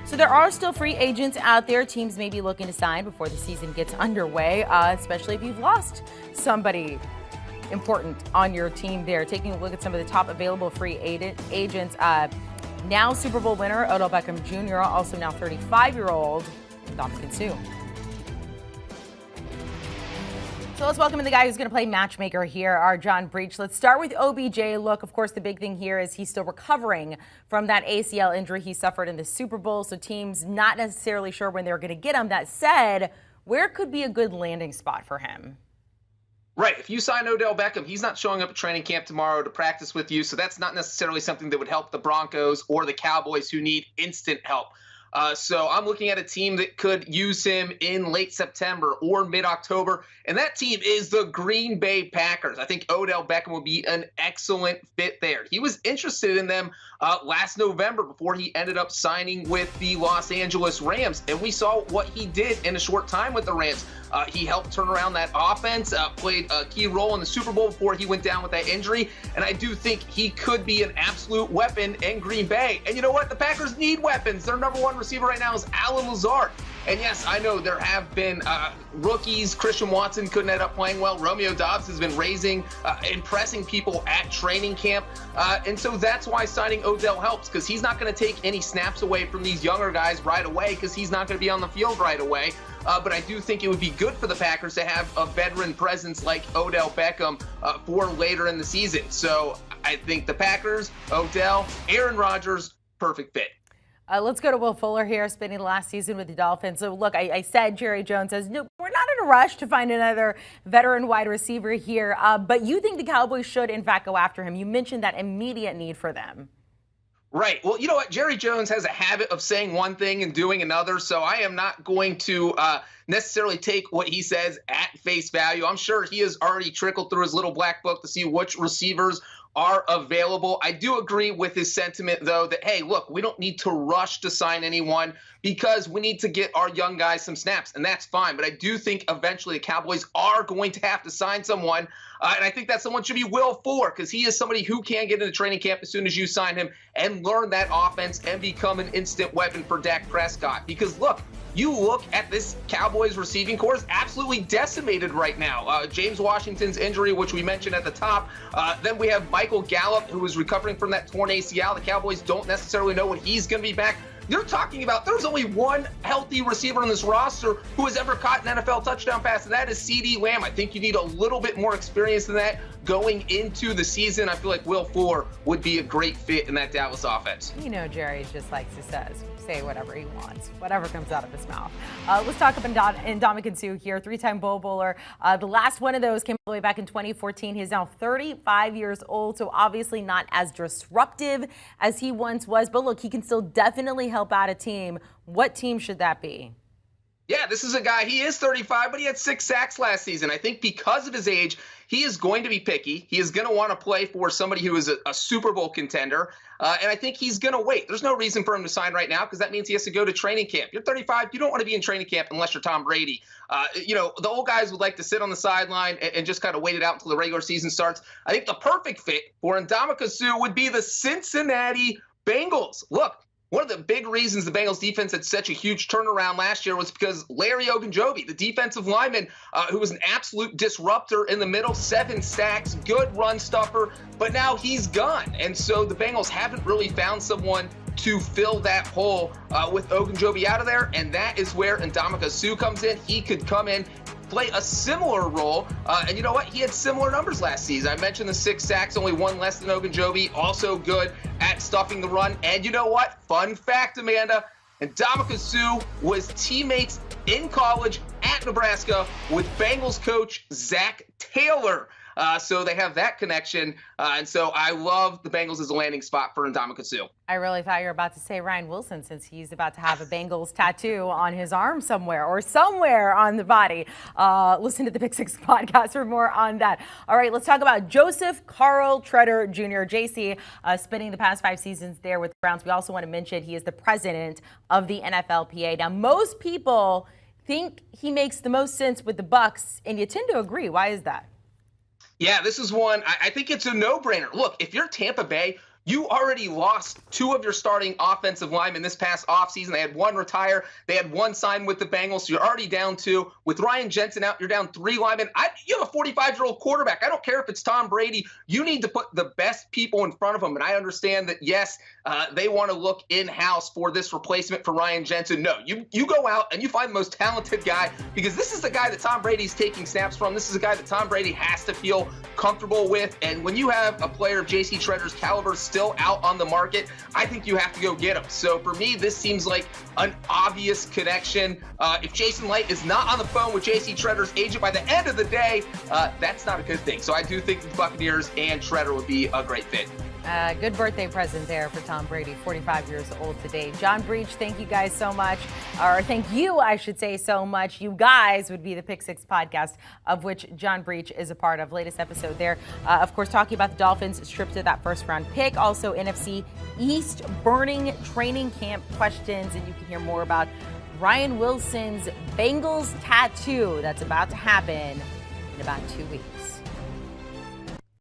So there are still free agents out there. Teams may be looking to sign before the season gets underway, especially if you've lost somebody important on your team there. Taking a look at some of the top available free agents. Now Super Bowl winner Odell Beckham Jr., also now 35-year-old Ndamukong Suh. So let's welcome in the guy who's going to play matchmaker here, our John Breech. Let's start with OBJ. Look, of course, the big thing here is he's still recovering from that ACL injury he suffered in the Super Bowl, so teams not necessarily sure when they're going to get him. That said, where could be a good landing spot for him? Right. If you sign Odell Beckham, he's not showing up at training camp tomorrow to practice with you, so that's not necessarily something that would help the Broncos or the Cowboys, who need instant help. So I'm looking at a team that could use him in late September or mid-October, and that team is the Green Bay Packers. I think Odell Beckham will be an excellent fit there. He was interested in them last November before he ended up signing with the Los Angeles Rams, and we saw what he did in a short time with the Rams. He helped turn around that offense, played a key role in the Super Bowl before he went down with that injury, and I do think he could be an absolute weapon in Green Bay. And you know what? The Packers need weapons. Their number one receiver right now is Lazar. And yes, I know there have been rookies. Christian Watson couldn't end up playing well. Romeo Doubs has been impressing people at training camp. And so that's why signing Odell helps, because he's not going to take any snaps away from these younger guys right away, because he's not going to be on the field right away. But I do think it would be good for the Packers to have a veteran presence like Odell Beckham for later in the season. So I think the Packers, Odell, Aaron Rodgers, perfect fit. Let's go to Will Fuller here, spending the last season with the Dolphins. So, look, I said Jerry Jones says, no, we're not in a rush to find another veteran wide receiver here. But you think the Cowboys should, in fact, go after him. You mentioned that immediate need for them. Right. Well, you know what? Jerry Jones has a habit of saying one thing and doing another, so I am not going to necessarily take what he says at face value. I'm sure he has already trickled through his little black book to see which receivers are available. I do agree with his sentiment, though, that, hey, look, we don't need to rush to sign anyone because we need to get our young guys some snaps, and that's fine. But I do think eventually the Cowboys are going to have to sign someone, and I think that someone should be Will Fuller, because he is somebody who can get into training camp as soon as you sign him and learn that offense and become an instant weapon for Dak Prescott. Because, look, you look at this Cowboys receiving corps, absolutely decimated right now. James Washington's injury, which we mentioned at the top. Then we have Michael Gallup, who is recovering from that torn ACL. The Cowboys don't necessarily know when he's going to be back. You're talking about there's only one healthy receiver on this roster who has ever caught an NFL touchdown pass, and that is CeeDee Lamb. I think you need a little bit more experience than that going into the season. I feel like Will Fuller would be a great fit in that Dallas offense. You know, Jerry just likes to say whatever he wants, whatever comes out of his mouth. Let's talk about Ndamukong Suh here, three-time Pro Bowler. The last one of those came all the way back in 2014. He's now 35 years old, so obviously not as disruptive as he once was. But look, he can still definitely help out a team. What team should that be? Yeah, this is a guy, he is 35, but he had 6 sacks last season. I think because of his age, he is going to be picky. He is going to want to play for somebody who is a Super Bowl contender. And I think he's going to wait. There's no reason for him to sign right now, because that means he has to go to training camp. You're 35. You don't want to be in training camp unless you're Tom Brady. The old guys would like to sit on the sideline and just kind of wait it out until the regular season starts. I think the perfect fit for Ndamukong Suh would be the Cincinnati Bengals. Look, one of the big reasons the Bengals defense had such a huge turnaround last year was because Larry Ogunjobi, the defensive lineman, who was an absolute disruptor in the middle, 7 sacks, good run stuffer, but now he's gone. And so the Bengals haven't really found someone to fill that hole with Ogunjobi out of there, and that is where Ndamukong Suh comes in. He could come in, play a similar role, and you know what? He had similar numbers last season. I mentioned the 6 sacks, only 1 less than Ogunjobi, also good at stuffing the run. And you know what? Fun fact, Amanda, Ndamukong Suh was teammates in college at Nebraska with Bengals coach Zach Taylor. So they have that connection. And so I love the Bengals as a landing spot for Ndamukong Suh. I really thought you were about to say Ryan Wilson, since he's about to have a Bengals tattoo on his arm somewhere or somewhere on the body. Listen to the Pick Six podcast for more on that. All right, let's talk about Joseph Carl Tretter Jr. JC, spending the past 5 seasons there with the Browns. We also want to mention he is the president of the NFLPA. Now, most people think he makes the most sense with the Bucs, and you tend to agree. Why is that? Yeah, this is one, I think it's a no-brainer. Look, if you're Tampa Bay, You already lost 2 of your starting offensive linemen this past offseason. They had 1 retire. They had 1 sign with the Bengals. So you're already down 2. With Ryan Jensen out, you're down 3 linemen. You have a 45-year-old quarterback. I don't care if it's Tom Brady. You need to put the best people in front of him. And I understand that, yes, they want to look in-house for this replacement for Ryan Jensen. No, you go out and you find the most talented guy, because this is the guy that Tom Brady's taking snaps from. This is a guy that Tom Brady has to feel comfortable with. And when you have a player of J.C. Treader's caliber still out on the market, I think you have to go get him. So for me, this seems like an obvious connection. If Jason Light is not on the phone with J.C. Treader's agent by the end of the day, that's not a good thing. So I do think the Buccaneers and Treader would be a great fit. Good birthday present there for Tom Brady, 45 years old today. John Breech, thank you guys so much. Or thank you, I should say, so much. You guys would be the Pick Six podcast, of which John Breech is a part of. Latest episode there. Of course, talking about the Dolphins stripped of that first-round pick. Also, NFC East burning training camp questions. And you can hear more about Ryan Wilson's Bengals tattoo that's about to happen in about 2 weeks.